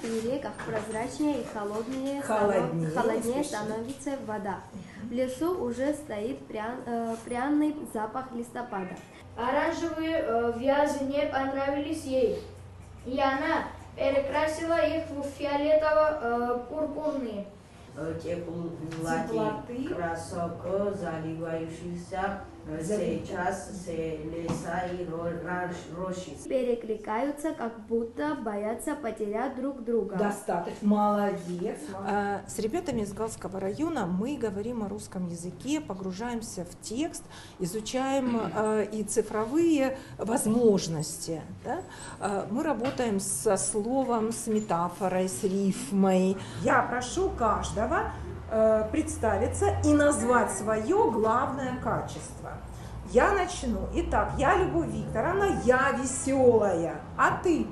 В реках прозрачнее и холоднее становится вода. В лесу уже стоит пряный запах листопада. Оранжевые вязы не понравились ей, и она перекрасила их в фиолетово-пурпурные. Теплоты красок, заливающихся сейчас с леса и рощи. Перекликаются, как будто боятся потерять друг друга. Достаточно. Молодец. С ребятами из Галского района мы говорим о русском языке, погружаемся в текст, изучаем и цифровые возможности. Да? Мы работаем со словом, с метафорой, с рифмой. Я прошу каждого представиться и назвать свое главное качество. Я начну. Итак, я Любовь Викторовна, я веселая. А ты?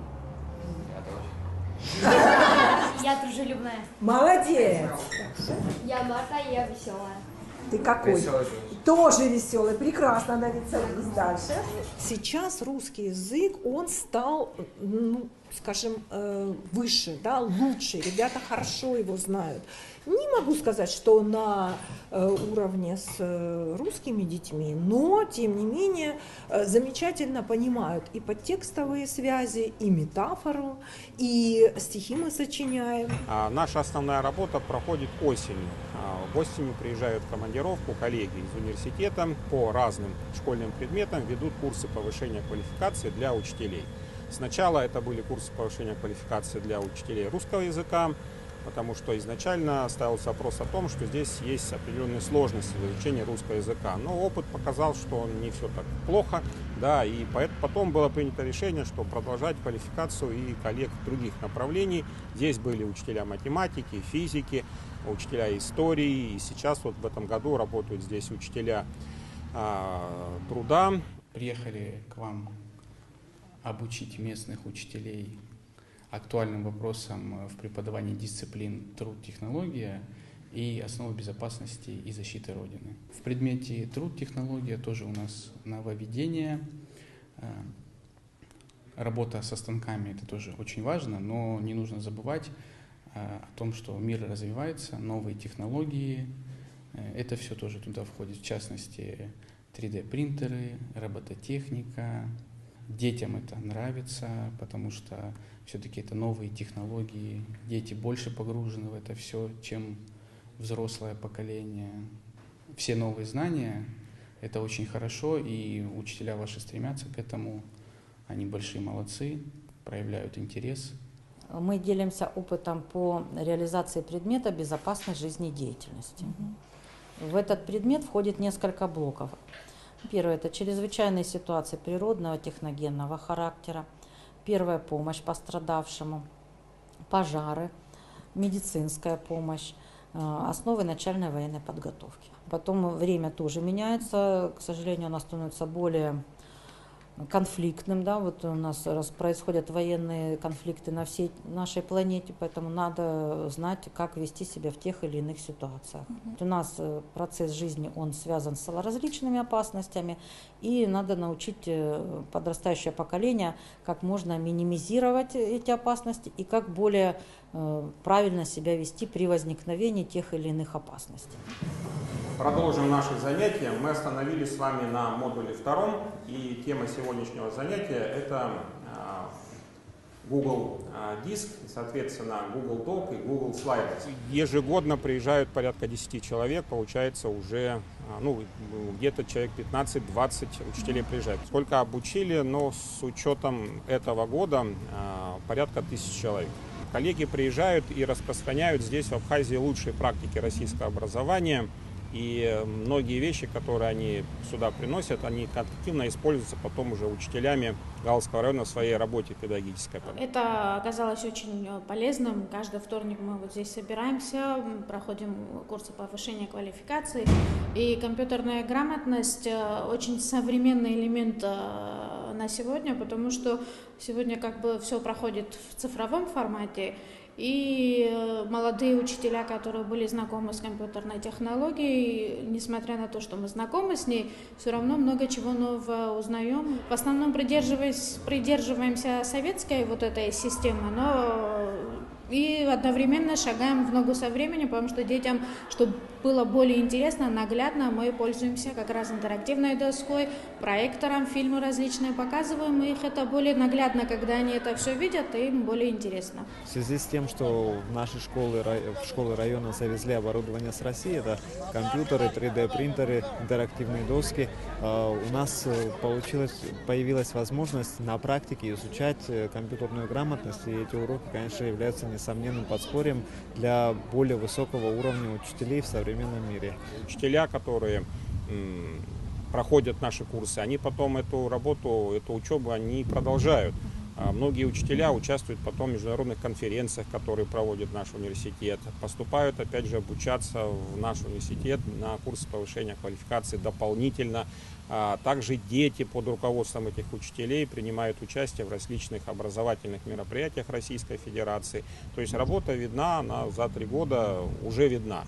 Я дружелюбная. Молодец. Я Марта, я веселая. Ты какой? Веселый. Тоже веселый. Прекрасно, Давид, садись дальше. Сейчас русский язык, он стал, ну, скажем, выше, да, лучше. Ребята хорошо его знают. Не могу сказать, что на уровне с русскими детьми, но, тем не менее, замечательно понимают и подтекстовые связи, и метафору, и стихи мы сочиняем. Наша основная работа проходит осенью. Осенью приезжают в командировку коллеги из университета по разным школьным предметам, ведут курсы повышения квалификации для учителей. Сначала это были курсы повышения квалификации для учителей русского языка, потому что изначально ставился вопрос о том, что здесь есть определенные сложности в изучении русского языка. Но опыт показал, что не все так плохо, да, и потом было принято решение, что продолжать квалификацию и коллег других направлений. Здесь были учителя математики, физики, учителя истории, и сейчас вот в этом году работают здесь учителя труда. Приехали к вам обучить местных учителей актуальным вопросам в преподавании дисциплин труд-технология и основы безопасности и защиты Родины. В предмете труд-технология тоже у нас нововведение. Работа со станками — это тоже очень важно, но не нужно забывать о том, что мир развивается, новые технологии, это все тоже туда входит, в частности 3D-принтеры, робототехника. Детям это нравится, потому что все-таки это новые технологии, дети больше погружены в это все, чем взрослое поколение. Все новые знания — это очень хорошо, и учителя ваши стремятся к этому, они большие молодцы, проявляют интерес. Мы делимся опытом по реализации предмета безопасной жизнедеятельности. В этот предмет входит несколько блоков. Первое — это чрезвычайные ситуации природного, техногенного характера. Первая помощь пострадавшему, пожары, медицинская помощь, основы начальной военной подготовки. Потом время тоже меняется, к сожалению, оно становится более конфликтным, да, вот у нас происходят военные конфликты на всей нашей планете, поэтому надо знать, как вести себя в тех или иных ситуациях. У нас процесс жизни, он связан с различными опасностями, и надо научить подрастающее поколение, как можно минимизировать эти опасности и как более правильно себя вести при возникновении тех или иных опасностей. Продолжим наши занятия. Мы остановились с вами на модуле 2, и тема сегодняшнего занятия — это Google Диск, соответственно, Google Doc и Google Slides. Ежегодно приезжают порядка 10 человек, получается уже где-то человек 15-20 учителей приезжают. Сколько обучили, но с учетом этого года порядка 1000 человек. Коллеги приезжают и распространяют здесь, в Абхазии, лучшие практики российского образования. И многие вещи, которые они сюда приносят, они активно используются потом уже учителями Галского района в своей работе педагогической. Это оказалось очень полезным. Каждый вторник мы вот здесь собираемся, проходим курсы повышения квалификации. И компьютерная грамотность очень современный элемент на сегодня, потому что сегодня как бы все проходит в цифровом формате. И молодые учителя, которые были знакомы с компьютерной технологией, несмотря на то, что мы знакомы с ней, все равно много чего нового узнаем. В основном придерживаемся советской вот этой системы, но одновременно шагаем в ногу со временем, потому что детям, чтобы было более интересно, наглядно, мы пользуемся как раз интерактивной доской, проектором, фильмы различные показываем, и их это более наглядно, когда они это все видят, и им более интересно. В связи с тем, что в наши школы, в школы района завезли оборудование с России, это компьютеры, 3D-принтеры, интерактивные доски, у нас появилась возможность на практике изучать компьютерную грамотность, и эти уроки, конечно, являются несомненным подспорьем для более высокого уровня учителей в современном мире. Учителя, которые проходят наши курсы, они потом эту работу, эту учебу, они продолжают. Многие учителя участвуют потом в международных конференциях, которые проводит наш университет, поступают, опять же, обучаться в наш университет на курсы повышения квалификации дополнительно. Также дети под руководством этих учителей принимают участие в различных образовательных мероприятиях Российской Федерации. То есть работа видна, она за 3 года уже видна.